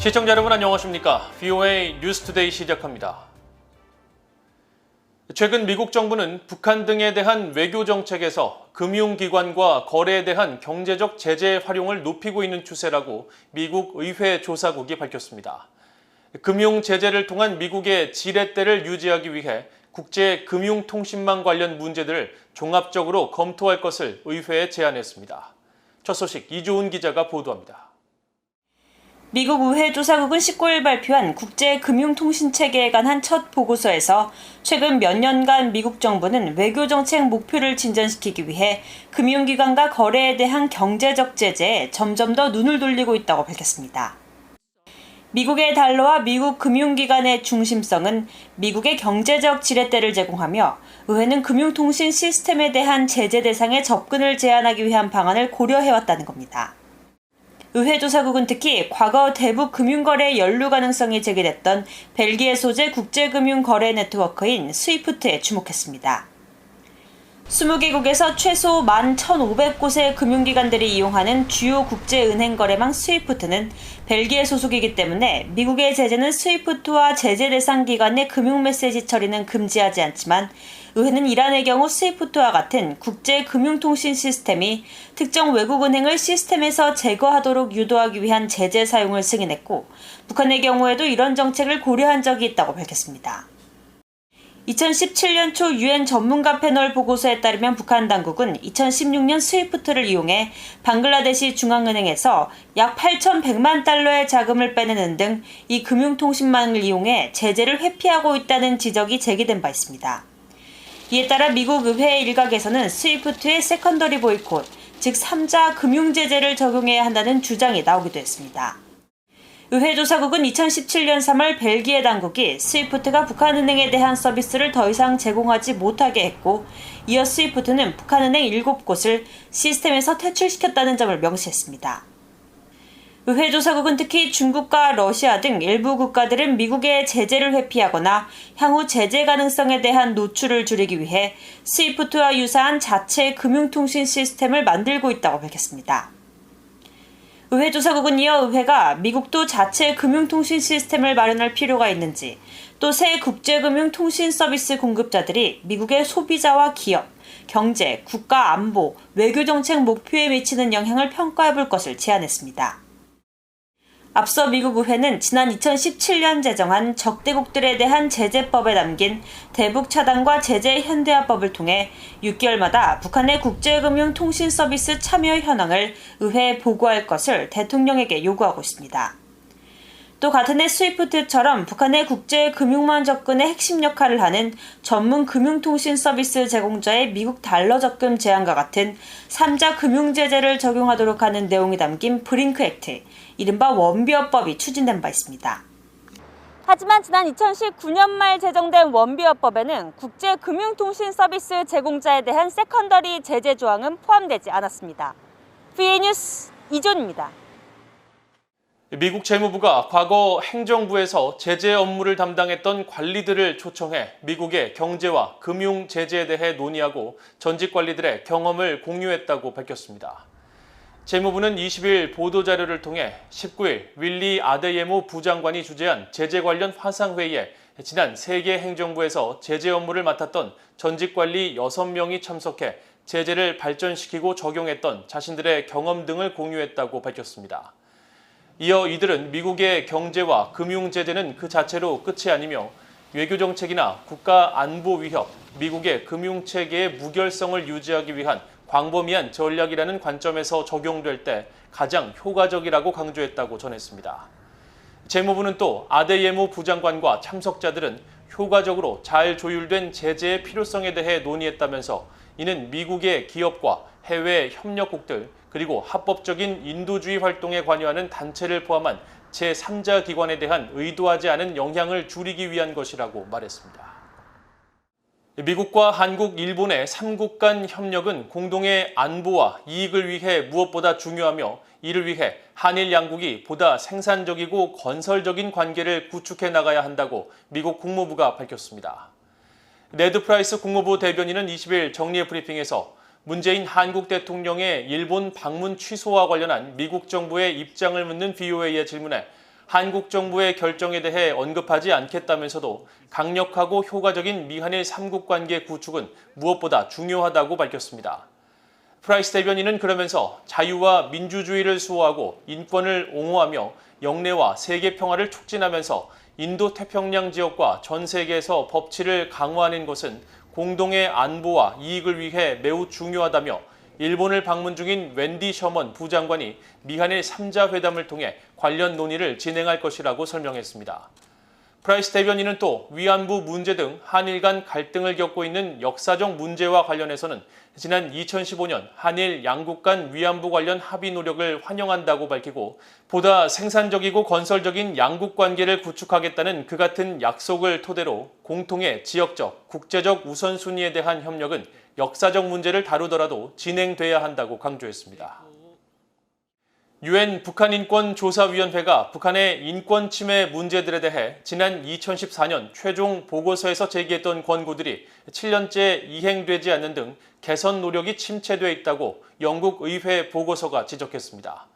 시청자 여러분 안녕하십니까? VOA 뉴스투데이 시작합니다. 최근 미국 정부는 북한 등에 대한 외교 정책에서 금융기관과 거래에 대한 경제적 제재 활용을 높이고 있는 추세라고 미국 의회 조사국이 밝혔습니다. 금융 제재를 통한 미국의 지렛대를 유지하기 위해 국제 금융통신망 관련 문제들을 종합적으로 검토할 것을 의회에 제안했습니다. 첫 소식 이주은 기자가 보도합니다. 미국 의회 조사국은 19일 발표한 국제금융통신체계에 관한 첫 보고서에서 최근 몇 년간 미국 정부는 외교정책 목표를 진전시키기 위해 금융기관과 거래에 대한 경제적 제재에 점점 더 눈을 돌리고 있다고 밝혔습니다. 미국의 달러와 미국 금융기관의 중심성은 미국의 경제적 지렛대를 제공하며 의회는 금융통신 시스템에 대한 제재 대상의 접근을 제한하기 위한 방안을 고려해왔다는 겁니다. 의회 조사국은 특히 과거 대북 금융거래 연루 가능성이 제기됐던 벨기에 소재 국제금융거래 네트워크인 스위프트에 주목했습니다. 20개국에서 최소 11,500곳의 금융기관들이 이용하는 주요 국제은행 거래망 스위프트는 벨기에 소속이기 때문에 미국의 제재는 스위프트와 제재 대상 기관의 금융메시지 처리는 금지하지 않지만 의회는 이란의 경우 스위프트와 같은 국제금융통신 시스템이 특정 외국은행을 시스템에서 제거하도록 유도하기 위한 제재 사용을 승인했고 북한의 경우에도 이런 정책을 고려한 적이 있다고 밝혔습니다. 2017년 초 유엔 전문가 패널 보고서에 따르면 북한 당국은 2016년 스위프트를 이용해 방글라데시 중앙은행에서 약 8,100만 달러의 자금을 빼내는 등 이 금융통신망을 이용해 제재를 회피하고 있다는 지적이 제기된 바 있습니다. 이에 따라 미국 의회 일각에서는 스위프트의 세컨더리 보이콧, 즉 3자 금융제재를 적용해야 한다는 주장이 나오기도 했습니다. 의회 조사국은 2017년 3월 벨기에 당국이 스위프트가 북한은행에 대한 서비스를 더 이상 제공하지 못하게 했고 이어 스위프트는 북한은행 7곳을 시스템에서 퇴출시켰다는 점을 명시했습니다. 의회 조사국은 특히 중국과 러시아 등 일부 국가들은 미국의 제재를 회피하거나 향후 제재 가능성에 대한 노출을 줄이기 위해 스위프트와 유사한 자체 금융통신 시스템을 만들고 있다고 밝혔습니다. 의회 조사국은 이어 의회가 미국도 자체 금융통신 시스템을 마련할 필요가 있는지 또 새 국제금융통신 서비스 공급자들이 미국의 소비자와 기업, 경제, 국가 안보, 외교정책 목표에 미치는 영향을 평가해 볼 것을 제안했습니다. 앞서 미국 의회는 지난 2017년 제정한 적대국들에 대한 제재법에 담긴 대북 차단과 제재 현대화법을 통해 6개월마다 북한의 국제금융통신 서비스 참여 현황을 의회에 보고할 것을 대통령에게 요구하고 있습니다. 또 같은 해 스위프트처럼 북한의 국제금융망 접근의 핵심 역할을 하는 전문 금융통신 서비스 제공자의 미국 달러 접근 제한과 같은 3자 금융제재를 적용하도록 하는 내용이 담긴 브링크 액트, 이른바 원비어법이 추진된 바 있습니다. 하지만 지난 2019년 말 제정된 원비어법에는 국제금융통신 서비스 제공자에 대한 세컨더리 제재 조항은 포함되지 않았습니다. VOA 뉴스 이존입니다. 미국 재무부가 과거 행정부에서 제재 업무를 담당했던 관리들을 초청해 미국의 경제와 금융 제재에 대해 논의하고 전직 관리들의 경험을 공유했다고 밝혔습니다. 재무부는 20일 보도자료를 통해 19일 윌리 아데예모 부장관이 주재한 제재 관련 화상회의에 지난 3개 행정부에서 제재 업무를 맡았던 전직 관리 6명이 참석해 제재를 발전시키고 적용했던 자신들의 경험 등을 공유했다고 밝혔습니다. 이어 이들은 미국의 경제와 금융 제재는 그 자체로 끝이 아니며 외교정책이나 국가 안보 위협, 미국의 금융체계의 무결성을 유지하기 위한 광범위한 전략이라는 관점에서 적용될 때 가장 효과적이라고 강조했다고 전했습니다. 재무부는 또 아데예모 부장관과 참석자들은 효과적으로 잘 조율된 제재의 필요성에 대해 논의했다면서 이는 미국의 기업과 해외 협력국들 그리고 합법적인 인도주의 활동에 관여하는 단체를 포함한 제3자 기관에 대한 의도하지 않은 영향을 줄이기 위한 것이라고 말했습니다. 미국과 한국, 일본의 3국 간 협력은 공동의 안보와 이익을 위해 무엇보다 중요하며 이를 위해 한일 양국이 보다 생산적이고 건설적인 관계를 구축해 나가야 한다고 미국 국무부가 밝혔습니다. 네드 프라이스 국무부 대변인은 20일 정례 브리핑에서 문재인 한국 대통령의 일본 방문 취소와 관련한 미국 정부의 입장을 묻는 VOA의 질문에 한국 정부의 결정에 대해 언급하지 않겠다면서도 강력하고 효과적인 미한일 3국 관계 구축은 무엇보다 중요하다고 밝혔습니다. 프라이스 대변인은 그러면서 자유와 민주주의를 수호하고 인권을 옹호하며 영내와 세계 평화를 촉진하면서 인도 태평양 지역과 전 세계에서 법치를 강화하는 것은 공동의 안보와 이익을 위해 매우 중요하다며 일본을 방문 중인 웬디 셔먼 부장관이 미한일 3자 회담을 통해 관련 논의를 진행할 것이라고 설명했습니다. 프라이스 대변인은 또 위안부 문제 등 한일 간 갈등을 겪고 있는 역사적 문제와 관련해서는 지난 2015년 한일 양국 간 위안부 관련 합의 노력을 환영한다고 밝히고 보다 생산적이고 건설적인 양국 관계를 구축하겠다는 그 같은 약속을 토대로 공통의 지역적, 국제적 우선순위에 대한 협력은 역사적 문제를 다루더라도 진행돼야 한다고 강조했습니다. 유엔 북한인권조사위원회가 북한의 인권 침해 문제들에 대해 지난 2014년 최종 보고서에서 제기했던 권고들이 7년째 이행되지 않는 등 개선 노력이 침체돼 있다고 영국 의회 보고서가 지적했습니다.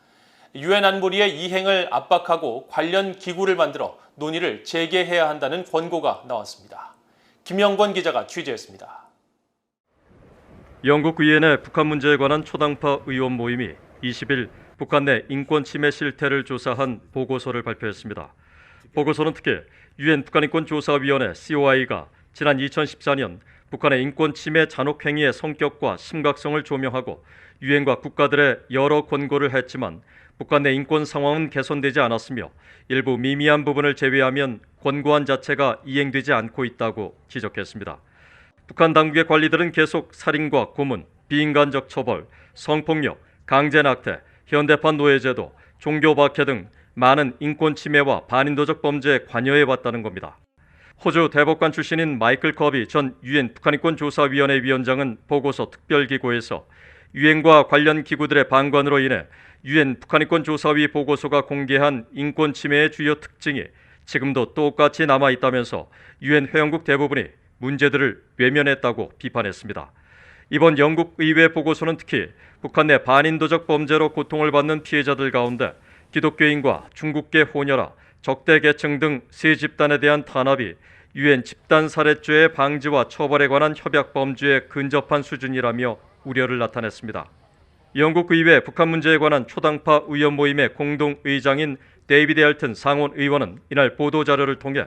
유엔 안보리의 이행을 압박하고 관련 기구를 만들어 논의를 재개해야 한다는 권고가 나왔습니다. 김영권 기자가 취재했습니다. 영국 의회 북한 문제에 관한 초당파 의원 모임이 20일 북한 내 인권 침해 실태를 조사한 보고서를 발표했습니다. 보고서는 특히 유엔 북한인권조사위원회 COI가 지난 2014년 북한의 인권 침해 잔혹 행위의 성격과 심각성을 조명하고 유엔과 국가들의 여러 권고를 했지만 북한 내 인권 상황은 개선되지 않았으며 일부 미미한 부분을 제외하면 권고안 자체가 이행되지 않고 있다고 지적했습니다. 북한 당국의 관리들은 계속 살인과 고문, 비인간적 처벌, 성폭력, 강제낙태, 현대판 노예제도, 종교 박해 등 많은 인권 침해와 반인도적 범죄에 관여해왔다는 겁니다. 호주 대법관 출신인 마이클 커비 전 유엔 북한인권조사위원회 위원장은 보고서 특별기구에서 유엔과 관련 기구들의 방관으로 인해 유엔 북한인권조사위 보고서가 공개한 인권 침해의 주요 특징이 지금도 똑같이 남아있다면서 유엔 회원국 대부분이 문제들을 외면했다고 비판했습니다. 이번 영국 의회 보고서는 특히 북한 내 반인도적 범죄로 고통을 받는 피해자들 가운데 기독교인과 중국계 호녀라, 적대 계층 등 세 집단에 대한 탄압이 유엔 집단 살해죄의 방지와 처벌에 관한 협약 범주에 근접한 수준이라며 우려를 나타냈습니다. 영국 의회 북한 문제에 관한 초당파 의원 모임의 공동 의장인 데이비드 엘튼 상원 의원은 이날 보도자료를 통해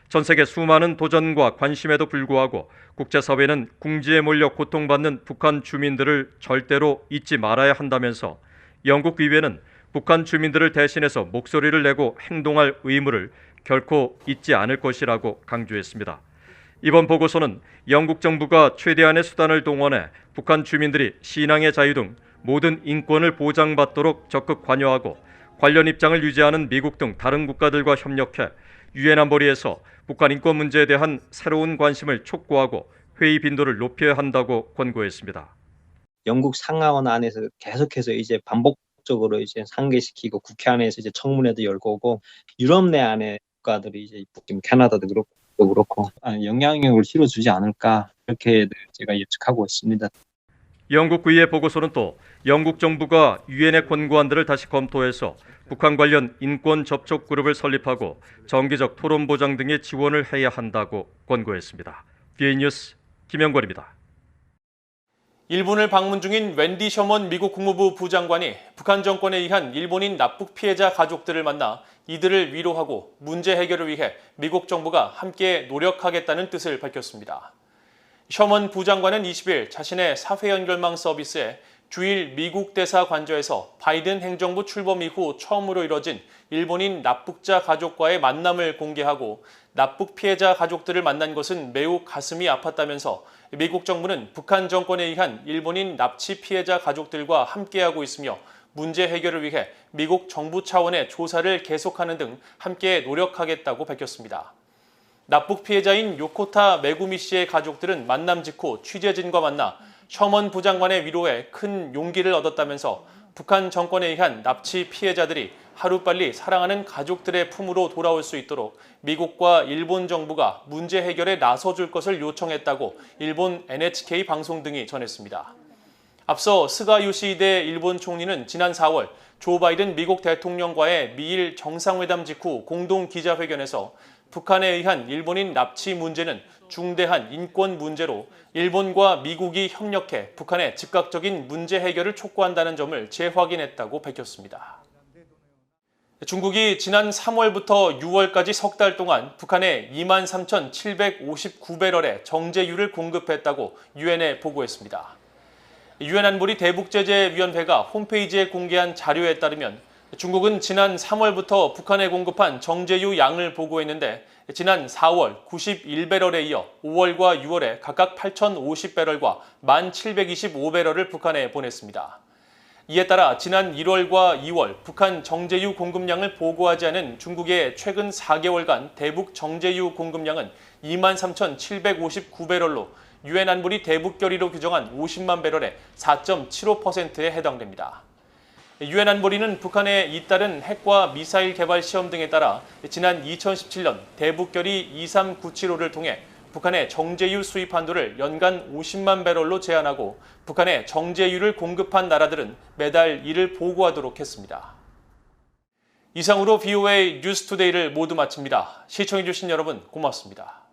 전 세계 수많은 도전과 관심에도 불구하고 국제사회는 궁지에 몰려 고통받는 북한 주민들을 절대로 잊지 말아야 한다면서 영국 의회는 북한 주민들을 대신해서 목소리를 내고 행동할 의무를 결코 잊지 않을 것이라고 강조했습니다. 이번 보고서는 영국 정부가 최대한의 수단을 동원해 북한 주민들이 신앙의 자유 등 모든 인권을 보장받도록 적극 관여하고 관련 입장을 유지하는 미국 등 다른 국가들과 협력해 유엔 안보리에서 북한 인권 문제에 대한 새로운 관심을 촉구하고 회의 빈도를 높여야 한다고 권고했습니다. 영국 상하원 안에서 계속해서 이제 반복적으로 이제 상기시키고 국회 안에서 이제 청문회도 열고 오고 유럽 내 안에 국가들이 이제 지금 캐나다도 그렇고 영향력을 실어주지 않을까 이렇게 제가 예측하고 있습니다. 영국 의회 보고서는 또 영국 정부가 유엔의 권고안들을 다시 검토해서 북한 관련 인권 접촉 그룹을 설립하고 정기적 토론 보장 등의 지원을 해야 한다고 권고했습니다. DA뉴스 김영권입니다. 일본을 방문 중인 웬디 셔먼 미국 국무부 부장관이 북한 정권에 의한 일본인 납북 피해자 가족들을 만나 이들을 위로하고 문제 해결을 위해 미국 정부가 함께 노력하겠다는 뜻을 밝혔습니다. 셔먼 부장관은 20일 자신의 사회연결망 서비스에 주일 미국 대사 관저에서 바이든 행정부 출범 이후 처음으로 이뤄진 일본인 납북자 가족과의 만남을 공개하고 납북 피해자 가족들을 만난 것은 매우 가슴이 아팠다면서 미국 정부는 북한 정권에 의한 일본인 납치 피해자 가족들과 함께하고 있으며 문제 해결을 위해 미국 정부 차원의 조사를 계속하는 등 함께 노력하겠다고 밝혔습니다. 납북 피해자인 요코타 메구미 씨의 가족들은 만남 직후 취재진과 만나 셔먼 부장관의 위로에 큰 용기를 얻었다면서 북한 정권에 의한 납치 피해자들이 하루빨리 사랑하는 가족들의 품으로 돌아올 수 있도록 미국과 일본 정부가 문제 해결에 나서줄 것을 요청했다고 일본 NHK 방송 등이 전했습니다. 앞서 스가 요시히데 일본 총리는 지난 4월 조 바이든 미국 대통령과의 미일 정상회담 직후 공동 기자회견에서 북한에 의한 일본인 납치 문제는 중대한 인권 문제로 일본과 미국이 협력해 북한의 즉각적인 문제 해결을 촉구한다는 점을 재확인했다고 밝혔습니다. 중국이 지난 3월부터 6월까지 석 달 동안 북한에 23,759배럴의 정제유를 공급했다고 유엔에 보고했습니다. 유엔 안보리 대북제재위원회가 홈페이지에 공개한 자료에 따르면 중국은 지난 3월부터 북한에 공급한 정제유 양을 보고했는데 지난 4월 91배럴에 이어 5월과 6월에 각각 8,050배럴과 1,725배럴을 북한에 보냈습니다. 이에 따라 지난 1월과 2월 북한 정제유 공급량을 보고하지 않은 중국의 최근 4개월간 대북 정제유 공급량은 23,759배럴로 유엔 안보리 대북결의로 규정한 50만 배럴의 4.75%에 해당됩니다. 유엔 안보리는 북한의 잇따른 핵과 미사일 개발 시험 등에 따라 지난 2017년 대북결의 23975를 통해 북한의 정제유 수입 한도를 연간 50만 배럴로 제한하고 북한에 정제유를 공급한 나라들은 매달 이를 보고하도록 했습니다. 이상으로 VOA 뉴스투데이를 모두 마칩니다. 시청해주신 여러분 고맙습니다.